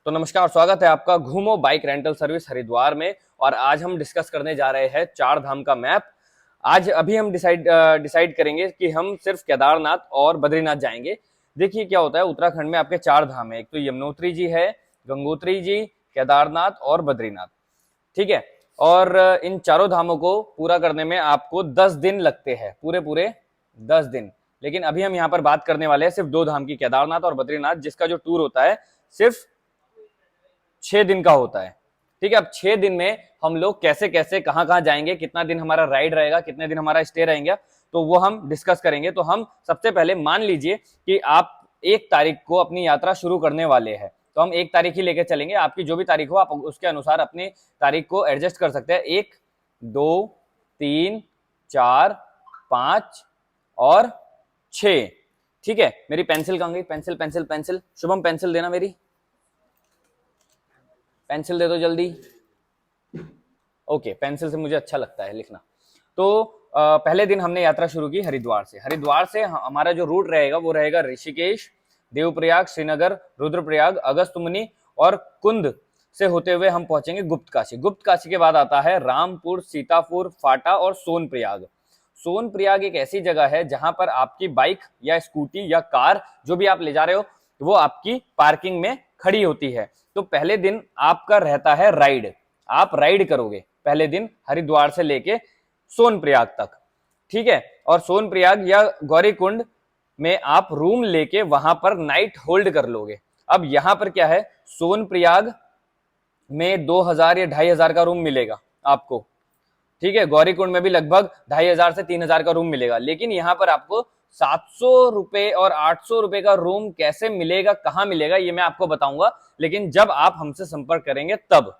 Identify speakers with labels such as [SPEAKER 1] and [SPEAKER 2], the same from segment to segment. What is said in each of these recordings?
[SPEAKER 1] तो नमस्कार, स्वागत है आपका घूमो बाइक रेंटल सर्विस हरिद्वार में। और आज हम डिस्कस करने जा रहे हैं चार धाम का मैप। आज अभी हम डिसाइड करेंगे कि हम सिर्फ केदारनाथ और बद्रीनाथ जाएंगे। देखिए क्या होता है, उत्तराखंड में आपके चार धाम है। एक तो यमुनोत्री जी है, गंगोत्री जी, केदारनाथ और बद्रीनाथ। ठीक है, और इन चारों धामों को पूरा करने में आपको 10 दिन लगते हैं, पूरे 10 दिन। लेकिन अभी हम यहाँ पर बात करने वाले हैं सिर्फ दो धाम की, केदारनाथ और बद्रीनाथ, जिसका जो टूर होता है सिर्फ 6 दिन का होता है। ठीक है, अब 6 दिन में हम लोग कैसे कैसे कहां कहां जाएंगे, कितना दिन हमारा राइड रहेगा, कितने दिन हमारा स्टे रहेंगे, तो वो हम डिस्कस करेंगे। तो हम सबसे पहले मान लीजिए कि आप 1 तारीख को अपनी यात्रा शुरू करने वाले हैं, तो हम 1 तारीख ही लेके चलेंगे। आपकी जो भी तारीख हो आप उसके अनुसार अपनी तारीख को एडजस्ट कर सकते हैं। 1, 2, 3, 4, 5 और 6। ठीक है, मेरी पेंसिल कहाँ गई? Pencil pencil pencil, Shubham pencil देना, मेरी पेंसिल दे दो जल्दी। ओके, पेंसिल से मुझे अच्छा लगता है लिखना। तो पहले दिन हमने यात्रा शुरू की हरिद्वार से। हरिद्वार से हमारा जो रूट रहेगा वो रहेगा ऋषिकेश, देवप्रयाग, श्रीनगर, रुद्रप्रयाग, अगस्त्यमुनि और कुंद से होते हुए हम पहुंचेंगे गुप्त काशी। गुप्त काशी के बाद आता है रामपुर, सीतापुर, फाटा और सोनप्रयाग। सोनप्रयाग एक ऐसी जगह है जहां पर आपकी बाइक या स्कूटी या कार जो भी आप ले जा रहे हो वो आपकी पार्किंग में खड़ी होती है। तो पहले दिन आपका रहता है राइड, आप राइड करोगे पहले दिन हरिद्वार से लेके सोनप्रयाग तक। ठीक है, और सोनप्रयाग या गौरीकुंड में आप रूम लेके वहां पर नाइट होल्ड कर लोगे। अब यहां पर क्या है, सोनप्रयाग में 2000 या 2500 का रूम मिलेगा आपको। ठीक है, गौरीकुंड में भी लगभग 2500 से 3000 का रूम मिलेगा। लेकिन यहाँ पर आपको 700 रुपए और 800 रुपए का रूम कैसे मिलेगा, कहाँ मिलेगा, ये मैं आपको बताऊंगा, लेकिन जब आप हमसे संपर्क करेंगे तब।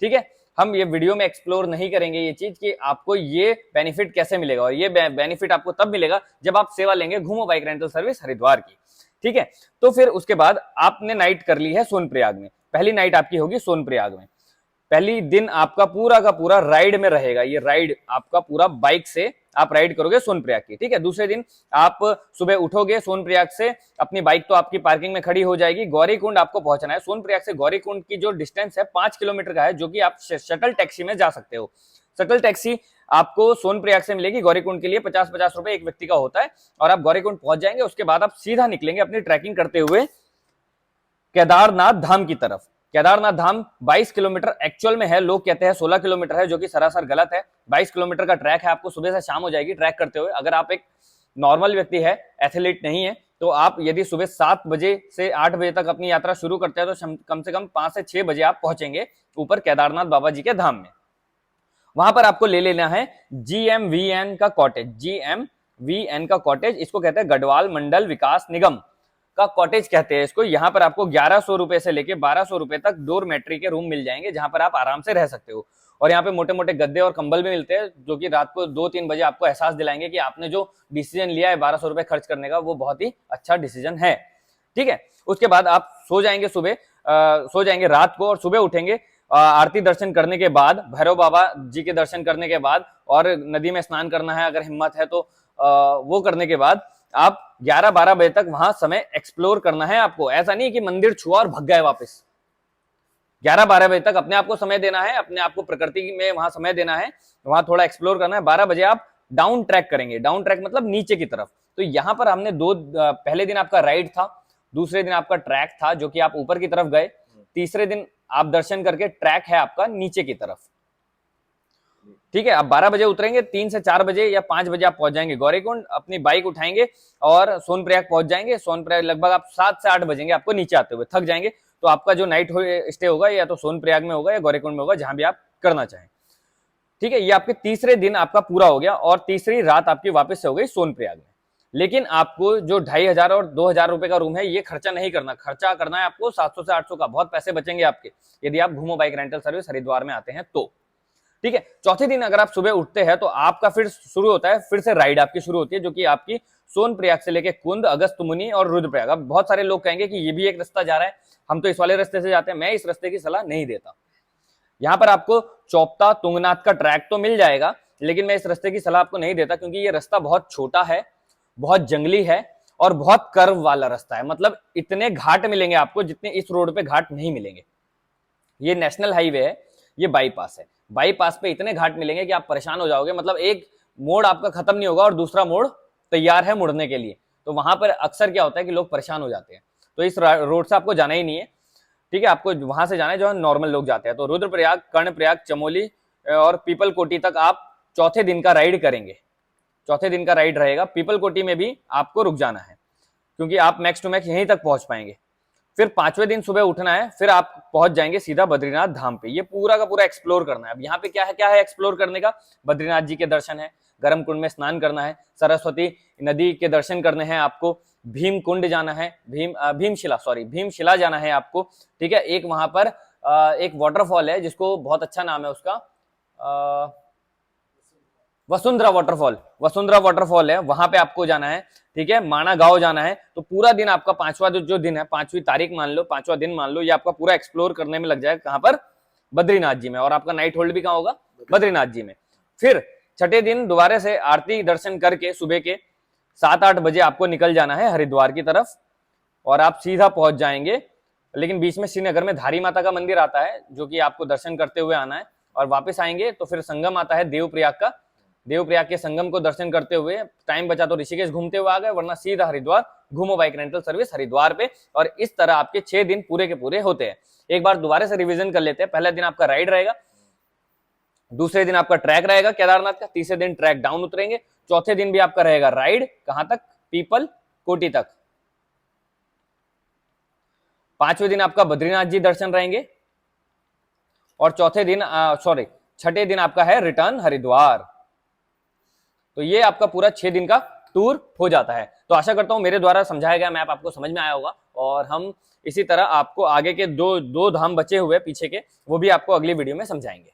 [SPEAKER 1] ठीक है, हम ये वीडियो में एक्सप्लोर नहीं करेंगे ये चीज कि आपको ये बेनिफिट कैसे मिलेगा, और ये बेनिफिट आपको तब मिलेगा जब आप सेवा लेंगे घूमो बाइक रेंटल सर्विस हरिद्वार की। ठीक है, तो फिर उसके बाद आपने नाइट कर ली है सोनप्रयाग में। पहली नाइट आपकी होगी सोनप्रयाग में। पहली दिन आपका पूरा का पूरा राइड में रहेगा। ये राइड आपका पूरा बाइक से आप राइड करोगे सोनप्रयाग की। ठीक है, दूसरे दिन आप सुबह उठोगे सोनप्रयाग से, अपनी बाइक तो आपकी पार्किंग में खड़ी हो जाएगी। गौरीकुंड आपको पहुंचना है। सोनप्रयाग से गौरीकुंड की जो डिस्टेंस है 5 किलोमीटर का है, जो कि आप शटल टैक्सी में जा सकते हो। शटल टैक्सी आपको सोनप्रयाग से मिलेगी। गौरीकुंड के लिए 50-50 रुपए एक व्यक्ति का होता है, और आप गौरीकुंड पहुंच जाएंगे। उसके बाद आप सीधा निकलेंगे अपनी ट्रैकिंग करते हुए केदारनाथ धाम की तरफ। केदारनाथ धाम 22 किलोमीटर एक्चुअल में है, लोग कहते हैं 16 किलोमीटर है, जो कि सरासर गलत है। 22 किलोमीटर का ट्रैक है, आपको सुबह से शाम हो जाएगी ट्रैक करते हुए। अगर आप एक नॉर्मल व्यक्ति है, एथलीट नहीं है, तो आप यदि सुबह 7 बजे से 8 बजे तक अपनी यात्रा शुरू करते हैं तो कम से कम 5 से 6 बजे आप पहुंचेंगे ऊपर केदारनाथ बाबा जी के धाम में। वहां पर आपको ले लेना है GMVN का कॉटेज। GMVN का कॉटेज, इसको कहते हैं गढ़वाल मंडल विकास निगम का कॉटेज कहते हैं इसको। यहाँ पर आपको 1100 रुपए से लेके 1200 रुपए तक डोरमेट्री के रूम मिल जाएंगे, जहां पर आप आराम से रह सकते हो। और यहाँ पे मोटे मोटे गद्दे और कंबल भी मिलते हैं, जो कि रात को 2-3 बजे आपको एहसास दिलाएंगे कि आपने जो डिसीजन लिया है 1200 रुपए खर्च करने का, वो बहुत ही अच्छा डिसीजन है। ठीक है, उसके बाद आप सो जाएंगे रात को, और सुबह उठेंगे आरती दर्शन करने के बाद, भैरव बाबा जी के दर्शन करने के बाद, और नदी में स्नान करना है अगर हिम्मत है तो वो करने के बाद आप 11-12 बजे तक वहां समय एक्सप्लोर करना है आपको। ऐसा नहीं कि मंदिर छुआ और भग गए वापस। 11-12 बजे तक अपने आप को समय देना है, अपने आप को प्रकृति में वहां समय देना है, वहां थोड़ा एक्सप्लोर करना है। 12 बजे आप डाउन ट्रैक करेंगे। डाउन ट्रैक मतलब नीचे की तरफ। तो यहां पर हमने पहले दिन आपका राइड था, दूसरे दिन आपका ट्रैक था जो कि आप ऊपर की तरफ गए, तीसरे दिन आप दर्शन करके ट्रैक है आपका नीचे की तरफ। ठीक है, आप 12 बजे उतरेंगे, 3 से 4 बजे या 5 बजे आप पहुंच जाएंगे गौरीकुंड, अपनी बाइक उठाएंगे और सोनप्रयाग पहुंच जाएंगे। सोनप्रयाग लगभग आप 7 से 8 बजेंगे आपको नीचे आते हुए, थक जाएंगे। तो आपका जो नाइट स्टे होगा या तो सोनप्रयाग में होगा या गौरीकुंड में होगा, जहां भी आप करना चाहें। ठीक है, ये आपके तीसरे दिन आपका पूरा हो गया, और तीसरी रात आपकी वापस से हो गई सोनप्रयाग में। लेकिन आपको जो 2500 और 2000 रुपए का रूम है, ये खर्चा नहीं करना। खर्चा करना है आपको 700 से 800 का। बहुत पैसे बचेंगे आपके यदि आप घूमो बाइक रेंटल सर्विस हरिद्वार में आते हैं तो। ठीक है, चौथे दिन अगर आप सुबह उठते हैं तो आपका फिर शुरू होता है, फिर से राइड आपकी शुरू होती है, जो कि आपकी सोनप्रयाग से लेके कुंद, अगस्त्यमुनि और रुद्रप्रयाग। अब बहुत सारे लोग कहेंगे कि ये भी एक रास्ता जा रहा है, हम तो इस वाले रास्ते से जाते हैं। मैं इस रास्ते की सलाह नहीं देता। यहाँ पर आपको चौपता तुंगनाथ का ट्रैक तो मिल जाएगा, लेकिन मैं इस रास्ते की सलाह आपको नहीं देता, क्योंकि ये रास्ता बहुत छोटा है, बहुत जंगली है, और बहुत कर्व वाला रास्ता है, मतलब इतने घाट मिलेंगे आपको जितने इस रोड पे घाट नहीं मिलेंगे। ये नेशनल हाईवे है, ये बाईपास है, बाईपास पे इतने घाट मिलेंगे कि आप परेशान हो जाओगे, मतलब एक मोड़ आपका खत्म नहीं होगा और दूसरा मोड़ तैयार है मुड़ने के लिए। तो वहां पर अक्सर क्या होता है कि लोग परेशान हो जाते हैं। तो इस रोड से आपको जाना ही नहीं है, ठीक है, आपको वहां से जाना है जो नॉर्मल लोग जाते हैं। तो रुद्रप्रयाग, कर्णप्रयाग, चमोली और पीपलकोटी तक आप चौथे दिन का राइड करेंगे। चौथे दिन का राइड रहेगा। पीपलकोटी में भी आपको रुक जाना है क्योंकि आप मैक्स टू मैक्स यहीं तक पहुंच पाएंगे। फिर पांचवें दिन सुबह उठना है, फिर आप पहुंच जाएंगे सीधा बद्रीनाथ धाम पे। ये पूरा का पूरा एक्सप्लोर करना है। अब यहाँ पे क्या है एक्सप्लोर करने का? बद्रीनाथ जी के दर्शन है, गर्म कुंड में स्नान करना है, सरस्वती नदी के दर्शन करने हैं आपको, भीम कुंड जाना है, भीमशिला जाना है आपको, ठीक है। एक वहां पर एक वाटरफॉल है जिसको बहुत अच्छा नाम है उसका, वसुंधरा वाटरफॉल है, वहां पे आपको जाना है, ठीक है। माना गांव जाना है। तो पूरा दिन आपका पांचवा जो दिन है, 5वीं तारीख मान लो, 5वां दिन मान लो, ये आपका पूरा एक्सप्लोर करने में लग जाएगा। कहां पर? बद्रीनाथ जी में। और आपका नाइट होल्ड भी कहां होगा? बद्रीनाथ जी में। फिर छठे दिन दोबारा से आरती दर्शन करके सुबह के 7-8 बजे आपको निकल जाना है हरिद्वार की तरफ और आप सीधा पहुंच जाएंगे। लेकिन बीच में श्रीनगर में धारी माता का मंदिर आता है जो कि आपको दर्शन करते हुए आना है और वापस आएंगे तो फिर संगम आता है देवप्रयाग का। देवप्रयाग के संगम को दर्शन करते हुए टाइम बचा तो ऋषिकेश घूमते हुए आ गए, वरना सीधा हरिद्वार घूमो बाइक रेंटल सर्विस हरिद्वार पे। और इस तरह आपके 6 दिन पूरे के पूरे होते हैं। एक बार दोबारा से रिवीजन कर लेते हैं। पहला दिन आपका राइड रहेगा, दूसरे दिन आपका ट्रैक रहेगा केदारनाथ का, तीसरे दिन ट्रैक डाउन उतरेंगे, चौथे दिन भी आपका रहेगा राइड। कहां तक? पीपल कोटी तक। पांचवें दिन आपका बद्रीनाथ जी दर्शन रहेंगे और छठे दिन आपका है रिटर्न हरिद्वार। तो ये आपका पूरा 6 दिन का टूर हो जाता है। तो आशा करता हूं मेरे द्वारा समझाया गया मैप आपको समझ में आया होगा और हम इसी तरह आपको आगे के दो धाम बचे हुए पीछे के, वो भी आपको अगली वीडियो में समझाएंगे।